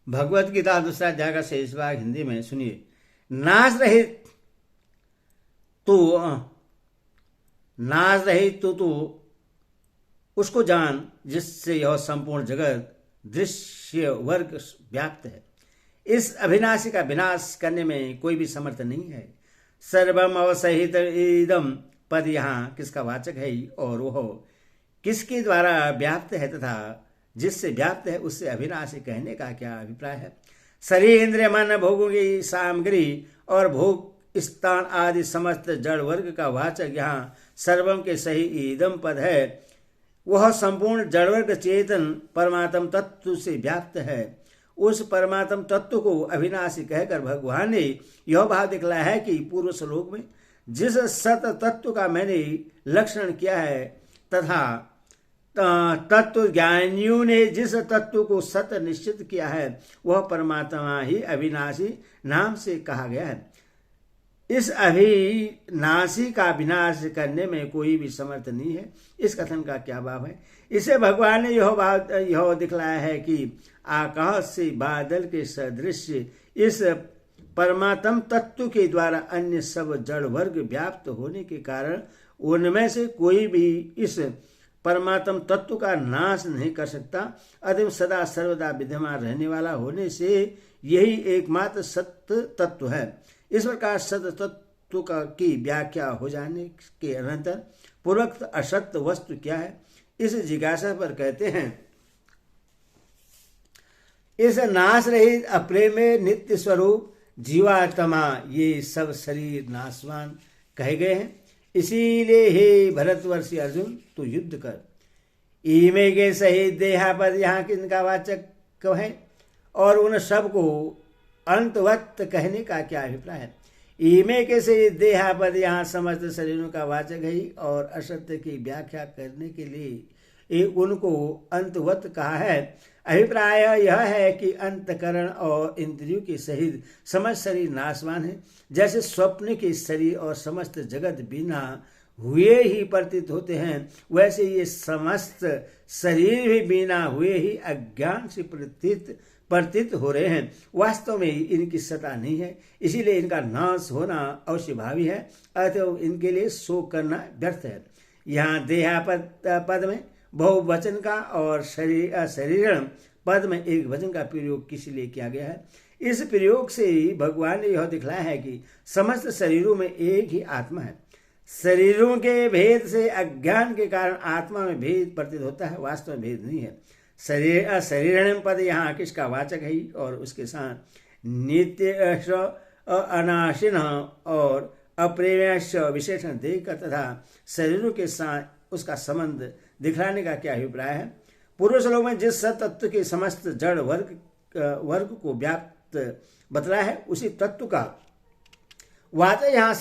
भगवत गीता दूसरा अध्याय का शेष भाग हिंदी में सुनिए। नाश रहित तू नाश रहित तू उसको जान जिससे यह संपूर्ण जगत दृश्य वर्ग व्याप्त है। इस अविनाशी का विनाश करने में कोई भी समर्थ नहीं है। सर्वम अवसहित इदम पद यहाँ किसका वाचक है और वह किसके द्वारा व्याप्त है तथा जिससे व्याप्त है उससे अविनाशी कहने का क्या अभिप्राय है। शरीर इंद्रिय मन भोगों की सामग्री और भोग स्थान आदि समस्त जड़ वर्ग का वाचक यहाँ सर्वम के सही ईदम पद है। वह संपूर्ण जड़ वर्ग चेतन परमात्म तत्व से व्याप्त है। उस परमात्म तत्व को अविनाशी कहकर भगवान ने यह भाव दिखलाया है कि पूर्व श्लोक में जिस सत तत्व का मैंने लक्षण किया है तथा तत्व ज्ञानियों ने जिस तत्व को सत निश्चित किया है वह परमात्मा ही अविनाशी नाम से कहा गया है। इस अविनाशी का विनाश करने में कोई भी समर्थ नहीं है। इस कथन का क्या भाव है। इसे भगवान ने यह दिखलाया है कि आकाश से बादल के सदृश इस परमात्म तत्व के द्वारा अन्य सब जड़ वर्ग व्याप्त होने के कारण उनमें से कोई भी इस परमात्म तत्व का नाश नहीं कर सकता। अतः सदा सर्वदा विद्यमान रहने वाला होने से यही एकमात्र सत्य तत्व है। इस प्रकार सत्य तत्व की व्याख्या हो जाने के अनंतर पूर्वोक्त असत्य वस्तु क्या है इस जिज्ञासा पर कहते हैं। इस नाश रहित अप्रेम नित्य स्वरूप जीवात्मा ये सब शरीर नाशवान कहे गए हैं। इसीलिए हे भरतवर्षी अर्जुन तू युद्ध कर। ईमे के सहित देहापद यहाँ किनका वाचक है और उन सब को अंतवत कहने का क्या अभिप्राय है। ईमे के सहित देहापद यहाँ समस्त शरीरों का वाचक है और असत्य की व्याख्या करने के लिए उनको अंतवत कहा है। अभिप्राय यह है कि अंतकरण और इंद्रियों के सहित समस्त शरीर नाशवान है। जैसे स्वप्न के शरीर और समस्त जगत बिना हुए ही प्रतीत होते हैं वैसे ये समस्त शरीर भी बिना हुए ही अज्ञान से प्रतीत हो रहे हैं। वास्तव में इनकी सत्ता नहीं है, इसीलिए इनका नाश होना अवश्य भावी है। अतः इनके लिए शोक करना व्यर्थ है। यहाँ देहापद पद में बहुवचन का और शरीर पद में एक वचन का प्रयोग किस लिए किया गया है। इस प्रयोग से भगवान ने यह दिखलाया है कि समस्त शरीरों में एक ही आत्मा है। शरीरों के भेद से अज्ञान के कारण आत्मा में भेद प्रतीत होता है, वास्तव में भेद नहीं है। शरीर पद यहाँ किसका वाचक है और उसके साथ नित्य अनाशिन और अप्रेम्य विशेषण देकर तथा शरीरों के साथ उसका संबंध दिखलाने का क्या अभिप्राय है। पूर्व श्लोक में जिस तत्व के समस्त जड़ वर्ग को व्याप्त बतलाया है उसी तत्व का वाचक यहाँ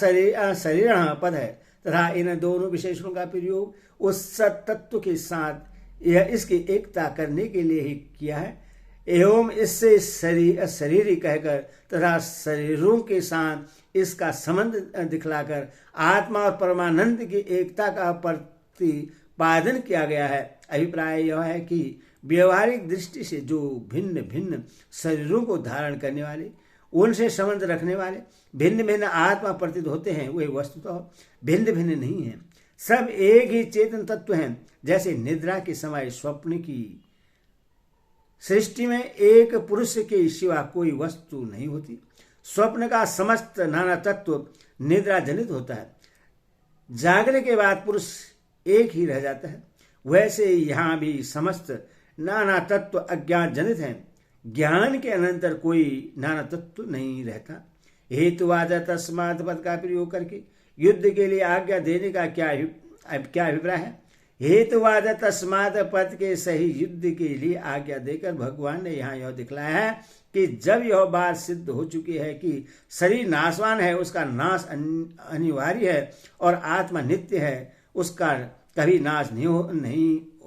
शरीर पद है तथा इन दोनों विशेषणों का प्रयोग उस तत्व के साथ यह इसकी एकता करने के लिए ही किया है। एवं इससे शरीर कहकर तथा शरीरों के साथ इसका संबंध दिखलाकर आत्मा और परमानंद की एकता का प्रतिपादन किया गया है। अभिप्राय यह है कि व्यवहारिक दृष्टि से जो भिन्न भिन्न शरीरों को धारण करने वाले उनसे संबंध रखने वाले भिन्न भिन्न आत्मा प्रतीत होते हैं वे वस्तुतः भिन्न भिन्न नहीं है। सब एक ही चेतन तत्व हैं। जैसे निद्रा के समय स्वप्न की सृष्टि में एक पुरुष के सिवा कोई वस्तु नहीं होती, स्वप्न का समस्त नाना तत्व निद्रा जनित होता है, जागने के बाद पुरुष एक ही रह जाता है। वैसे यहाँ भी समस्त नाना तत्व अज्ञान जनित हैं। ज्ञान के अनंतर कोई नाना तत्व नहीं रहता। हेतुवाद तस्मात् पद का प्रयोग करके युद्ध के लिए आज्ञा देने का क्या अभिप्राय है। हेतुवाद तस्मात् पद के सही युद्ध के लिए आज्ञा देकर भगवान ने यहाँ यह दिखलाया है कि जब यह बात सिद्ध हो चुकी है कि शरीर नाशवान है, उसका नाश अनिवार्य है और आत्मा नित्य है, उसका कभी नाश नहीं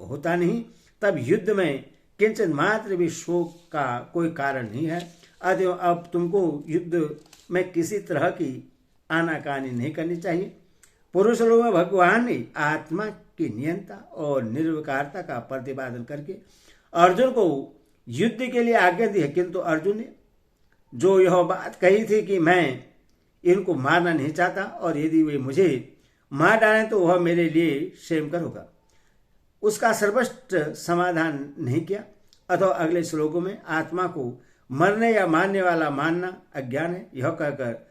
होता नहीं, तब युद्ध में किंचन मात्र भी शोक का कोई कारण नहीं है। अतः अब तुमको युद्ध में किसी तरह की आनाकानी नहीं करनी चाहिए। पुरुष लोग में भगवान ने आत्मा की नियंता और निर्विकारता का प्रतिपादन करके अर्जुन को युद्ध के लिए आज्ञा दी है, किंतु अर्जुन ने जो यह बात कही थी कि मैं इनको मारना नहीं चाहता और यदि वे मुझे मार डालें तो वह मेरे लिए क्षेमकर होगा, उसका सर्वश्रेष्ठ समाधान नहीं किया। अथवा अगले श्लोकों में आत्मा को मरने या मारने वाला मानना अज्ञान है, यह कहकर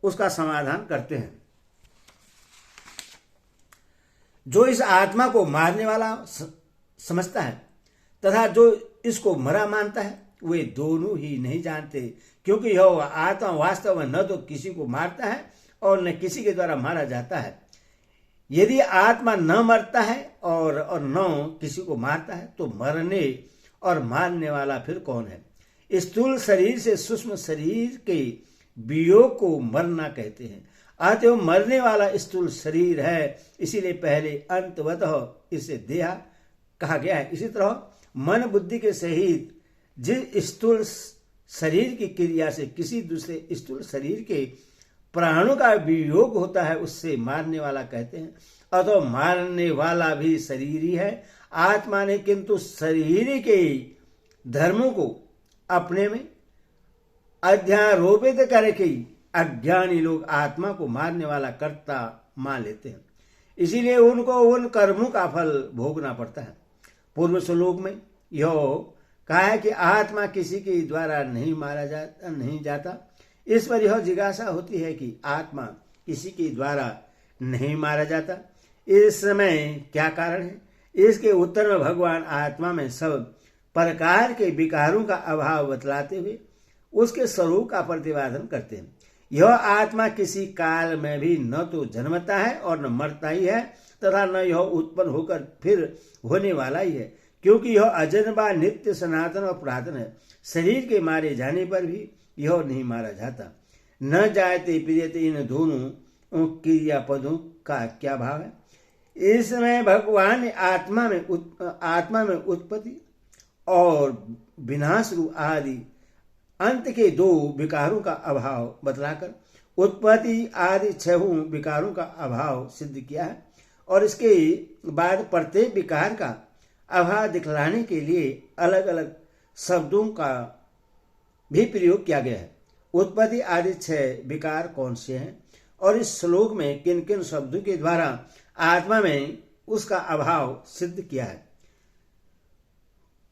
उसका समाधान करते हैं। जो इस आत्मा को मारने वाला समझता है तथा जो इसको मरा मानता है, वे दोनों ही नहीं जानते, क्योंकि यह आत्मा वास्तव में न तो किसी को मारता है और न किसी के द्वारा मारा जाता है। यदि आत्मा न मरता है और न किसी को मारता है, तो मरने और मारने वाला फिर कौन है? स्थूल शरीर से सूक्ष्म शरीर के वियोग को मरना कहते हैं। अतएव मरने वाला स्थूल शरीर है, इसीलिए पहले अंतवतः इसे देहा कहा गया है। इसी तरह मन बुद्धि के सहित जिस स्थूल शरीर की क्रिया से किसी दूसरे स्थूल शरीर के प्राणों का वियोग होता है, उससे मारने वाला कहते हैं। अतः मारने वाला भी शरीर ही है, आत्मा ने किंतु शरीर के धर्मों को अपने में अध्यारोपित करके अज्ञानी लोग आत्मा को मारने वाला कर्ता मान लेते हैं, इसीलिए उनको उन कर्मों का फल भोगना पड़ता है। पूर्व श्लोक में यह कहा है कि आत्मा किसी के द्वारा नहीं जाता। इस पर यह जिज्ञासा होती है कि आत्मा किसी के द्वारा नहीं मारा जाता, इस समय क्या कारण है? इसके उत्तर में भगवान आत्मा में सब प्रकार के विकारों का अभाव बतलाते हुए उसके स्वरूप का प्रतिपादन करते हैं। यह आत्मा किसी काल में भी न तो जन्मता है और न मरता ही है, तथा न यह उत्पन्न होकर फिर होने वाला ही है, क्योंकि यह अजन्मा, नित्य, सनातन और पुरातन है। शरीर के मारे जाने पर भी यह नहीं मारा जाता। न जायते प्रियते, इन दोनों क्रिया पदों का क्या भाव है? इसमें भगवान ने आत्मा में उत्पत्ति और विनाश रूप आदि अंत के दो विकारों का अभाव बतलाकर उत्पत्ति आदि छहों विकारों का अभाव सिद्ध किया है, और इसके बाद प्रत्येक विकार का अभाव दिखलाने के लिए अलग अलग शब्दों का भी प्रयोग किया गया है। उत्पत्ति आदि 6 विकार कौन से हैं और इस श्लोक में किन किन शब्दों के द्वारा आत्मा में उसका अभाव सिद्ध किया है?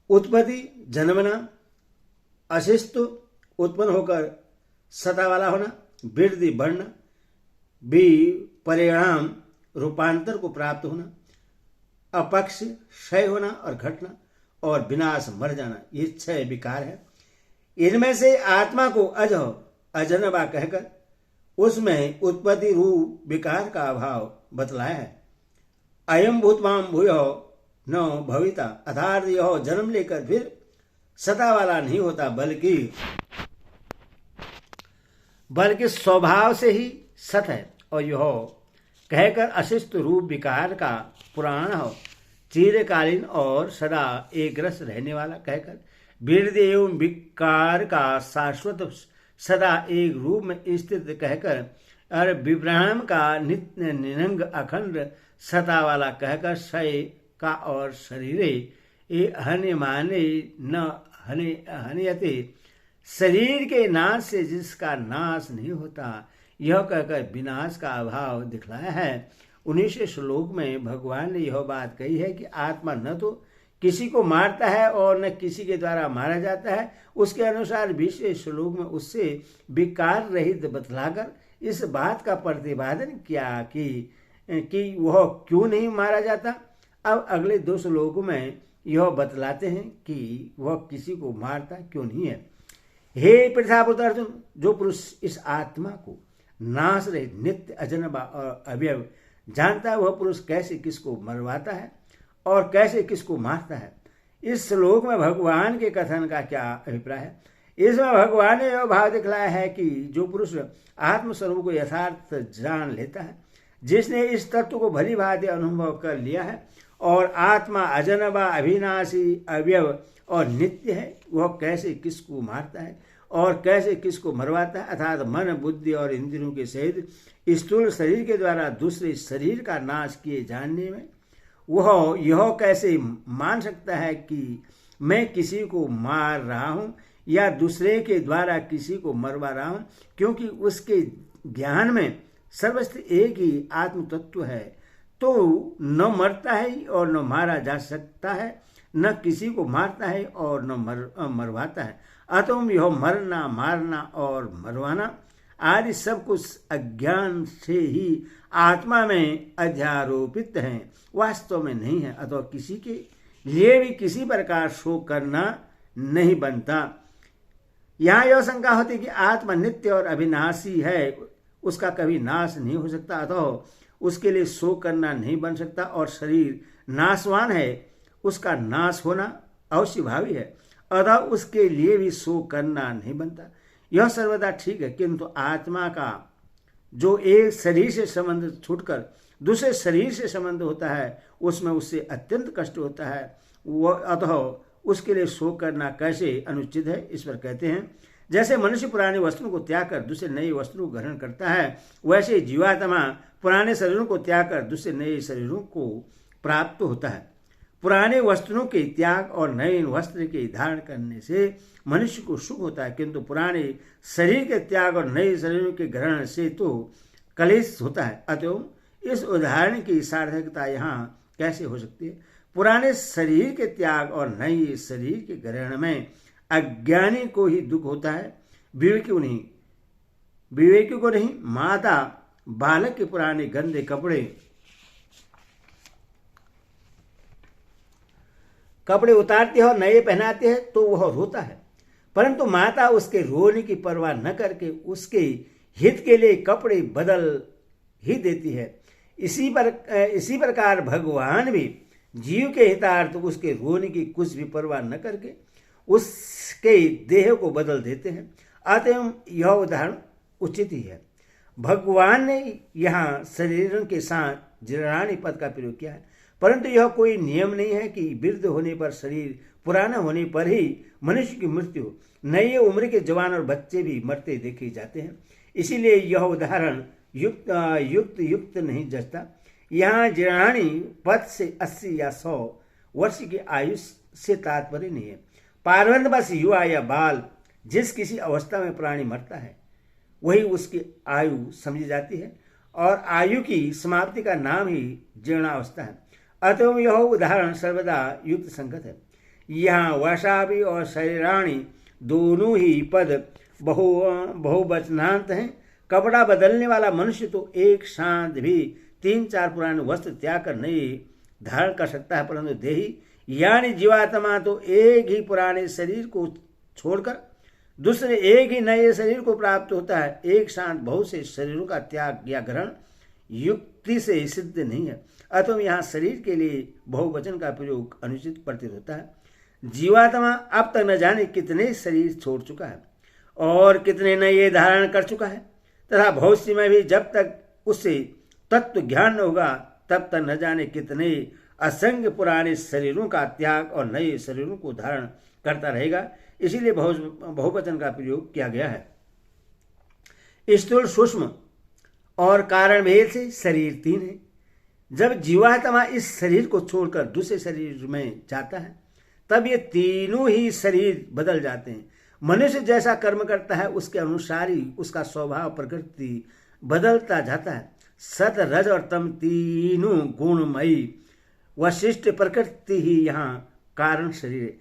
उत्पत्ति जन्मना, अशिष्ट उत्पन्न होकर सता वाला होना, वृद्धि बढ़ना, परिणाम रूपांतर को प्राप्त होना, अपक्ष क्षय होना और घटना, और विनाश मर जाना, ये 6 विकार है। इनमें से आत्मा को अजनबा कहकर उसमें उत्पत्ति रूप विकार का अभाव बतलाया है। अयम भूतवाम भूयो न भविता, अर्थात यह जन्म लेकर फिर सता वाला नहीं होता, बल्कि स्वभाव से ही सत है। और यह कहकर अशिष्ट रूप विकार का पुराण हो, चिरकालीन और सदा एक रस रहने वाला कहकर वृद्धि एवं विकार का शाश्वत सदा एक रूप में स्थित कहकर, और विभ्राम का नित्य निरंग अखंड सता वाला कहकर क्षय का और शरीरे ये हने माने न हनियते, शरीर के नाश से जिसका नाश नहीं होता, यह कहकर विनाश का अभाव दिखलाया है। 19वें श्लोक में भगवान ने यह बात कही है कि आत्मा न तो किसी को मारता है और न किसी के द्वारा मारा जाता है। उसके अनुसार 20वें श्लोक में उससे विकार रहित बतलाकर इस बात का प्रतिपादन किया कि वह क्यों नहीं मारा जाता। अब अगले 2 श्लोकों में यह बतलाते हैं कि वह किसी को मारता क्यों नहीं है। हे पृथापुत्र अर्जुन, जो पुरुष इस आत्मा को नाश रहित, नित्य, अजन्मा और अवयव जानता है, वह पुरुष कैसे किसको मरवाता है और कैसे किसको मारता है। इस श्लोक में भगवान के कथन का क्या अभिप्राय है? इसमें भगवान ने यह भाव दिखलाया है कि जो पुरुष आत्मस्वरूप को यथार्थ जान लेता है, जिसने इस तत्व को भली भांति अनुभव कर लिया है और आत्मा अजन्मा, अविनाशी, अवयव और नित्य है, वह कैसे किसको मारता है और कैसे किसको मरवाता है, अर्थात मन, बुद्धि और इंद्रियों के सहित स्थूल शरीर के द्वारा दूसरे शरीर का नाश किए जानने में वह यह कैसे मान सकता है कि मैं किसी को मार रहा हूँ या दूसरे के द्वारा किसी को मरवा रहा हूँ, क्योंकि उसके ज्ञान में सर्वस्त्र एक ही आत्म तत्व है, तो न मरता है और न मारा जा सकता है, न किसी को मारता है और न मरवाता है। अतः यह मरना, मारना और मरवाना आदि सब कुछ अज्ञान से ही आत्मा में अध्यारोपित है, वास्तव में नहीं है। अतः किसी के लिए भी किसी प्रकार शोक करना नहीं बनता। यहाँ यह शंका होती कि आत्मा नित्य और अविनाशी है, उसका कभी नाश नहीं हो सकता, अतः उसके लिए शोक करना नहीं बन सकता। और शरीर नाशवान है, उसका नाश होना अवश्य भावी है, अतः उसके लिए भी शोक करना नहीं बनता। यह सर्वदा ठीक है, किंतु आत्मा का जो एक शरीर से संबंध छूटकर दूसरे शरीर से संबंध होता है, उसमें उससे अत्यंत कष्ट होता है, वह अतः उसके लिए शोक करना कैसे अनुचित है। इस पर कहते हैं, जैसे मनुष्य पुराने वस्त्रों को त्याग कर दूसरे नए वस्त्रों को ग्रहण करता है, वैसे जीवात्मा पुराने शरीरों को त्याग कर दूसरे नए शरीरों को प्राप्त होता है। पुराने वस्त्रों के त्याग और नए वस्त्र के धारण करने से मनुष्य को सुख होता है, किंतु पुराने शरीर के त्याग और नए शरीरों के ग्रहण से तो कलेश होता है। अतः इस उदाहरण की सार्थकता यहाँ कैसे हो सकती है? पुराने शरीर के त्याग और नए शरीर के ग्रहण में अज्ञानी को ही दुख होता है, विवेकी को नहीं। माता बालक के पुराने गंदे कपड़े उतारते हैं और नए पहनाते हैं तो वह रोता है, परंतु माता उसके रोने की परवाह न करके उसके हित के लिए कपड़े बदल ही देती है। इसी प्रकार भगवान भी जीव के हितार्थ उसके रोने की कुछ भी परवाह न करके उसके देह को बदल देते हैं। अतः यह उदाहरण उचित ही है। भगवान ने यहाँ शरीरों के साथ जीर्णानि पद का प्रयोग किया है, परंतु यह कोई नियम नहीं है कि वृद्ध होने पर, शरीर पुराना होने पर ही मनुष्य की मृत्यु। नई उम्र के जवान और बच्चे भी मरते देखे जाते हैं, इसीलिए यह उदाहरण युक्त नहीं जचता। यहाँ जीर्णानि पद से 80 या 100 वर्ष की आयु से तात्पर्य नहीं है। पार्वंतवश युवा या बाल जिस किसी अवस्था में प्राणी मरता है वही उसकी आयु समझी जाती है, और आयु की समाप्ति का नाम ही जीर्णावस्था है। अतः यह उदाहरण सर्वदा युक्त संगत है। यहाँ वशापि और शरीराणि दोनों ही पद बहुवचनांत हैं। कपड़ा बदलने वाला मनुष्य तो एक साथ भी 3-4 पुराने वस्त्र त्याग कर नए धारण कर सकता है, परंतु देही यानी जीवात्मा तो एक ही पुराने शरीर को छोड़कर दूसरे एक ही नए शरीर को प्राप्त होता है। एक साथ बहुत से शरीरों का त्याग या ग्रहण युक्ति से सिद्ध नहीं है। अतः यहाँ शरीर के लिए बहुवचन का प्रयोग अनुचित प्रतीत होता है। जीवात्मा अब तक न जाने कितने शरीर छोड़ चुका है और कितने नए धारण कर चुका है, तथा भविष्य में भी जब तक उससे तत्व ज्ञान न होगा तब तक न जाने कितने असंख्य पुराने शरीरों का त्याग और नए शरीरों को धारण करता रहेगा। इसीलिए बहुवचन का प्रयोग किया गया है। स्थूल, सूक्ष्म और कारण भेद से शरीर 3 है। जब जीवात्मा इस शरीर को छोड़कर दूसरे शरीर में जाता है तब ये तीनों ही शरीर बदल जाते हैं। मनुष्य जैसा कर्म करता है उसके अनुसार ही उसका स्वभाव प्रकृति बदलता जाता है। सत, रज और तम तीनों गुणमयी वशिष्ठ प्रकृति ही यहाँ कारण शरीर है।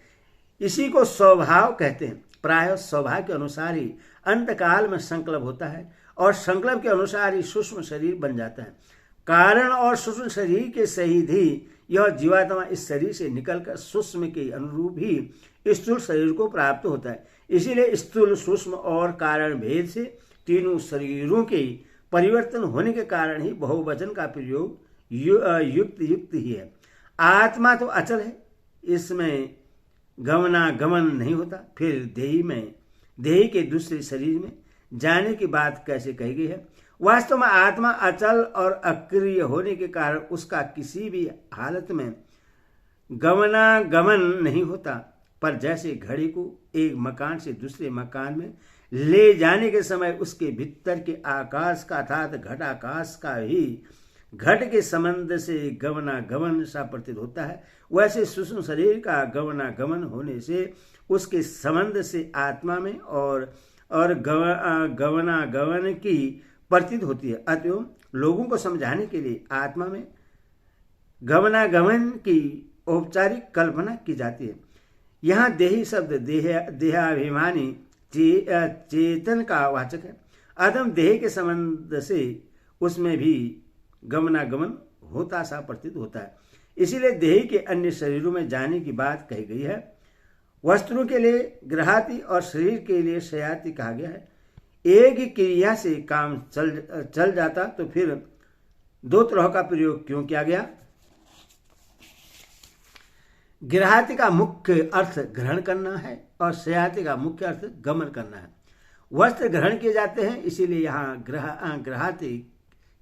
इसी को स्वभाव कहते हैं। प्रायः स्वभाव के अनुसार ही अंतकाल में संकल्प होता है और संकल्प के अनुसार ही सूक्ष्म शरीर बन जाता है। कारण और सूक्ष्म शरीर के सहित ही यह जीवात्मा इस शरीर से निकलकर सूक्ष्म के अनुरूप ही स्थूल शरीर को प्राप्त होता है। इसीलिए स्थूल, सूक्ष्म और कारण भेद से तीनों शरीरों के परिवर्तन होने के कारण ही बहुवचन का प्रयोग युक्त ही है। आत्मा तो अचल है, इसमें गमनागमन नहीं होता। फिर देही के दूसरे शरीर में जाने की बात कैसे कही गई है? वास्तव में आत्मा अचल और अक्रिय होने के कारण उसका किसी भी हालत में गमनागमन नहीं होता। पर जैसे घड़ी को एक मकान से दूसरे मकान में ले जाने के समय उसके भीतर के आकाश का अर्थात घटाकाश का ही घट के संबंध से गमनागमन सा प्रतीत होता है, वैसे सूक्ष्म शरीर का गमनागमन होने से उसके संबंध से आत्मा में और गमनागमन की प्रतीत होती है। अतएव लोगों को समझाने के लिए आत्मा में गमनागमन की औपचारिक कल्पना की जाती है। यहाँ देही शब्द देहाभिमानी चेतन का वाचक है। आदम देह के संबंध से उसमें भी गमनागमन होता सा प्रतीत होता है, इसीलिए देह के अन्य शरीरों में जाने की बात कही गई है। वस्त्रों के लिए गृहाति और शरीर के लिए शयाति कहा गया है। एक ही क्रिया से काम चल जाता तो फिर दो तरह का प्रयोग क्यों किया गया? गृहाति का मुख्य अर्थ ग्रहण करना है और शयाति का मुख्य अर्थ गमन करना है। वस्त्र ग्रहण किए जाते हैं, इसीलिए यहाँ गृहाति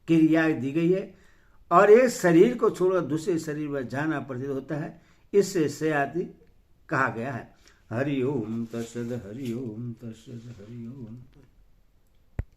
क्रिया दी गई है, और एक शरीर को छोड़कर दूसरे शरीर में जाना प्रतीत होता है, इससे शयाति कहा गया है। हरि ओम तत्सद, हरि ओम तत्सद, हरि ओम तत्सद।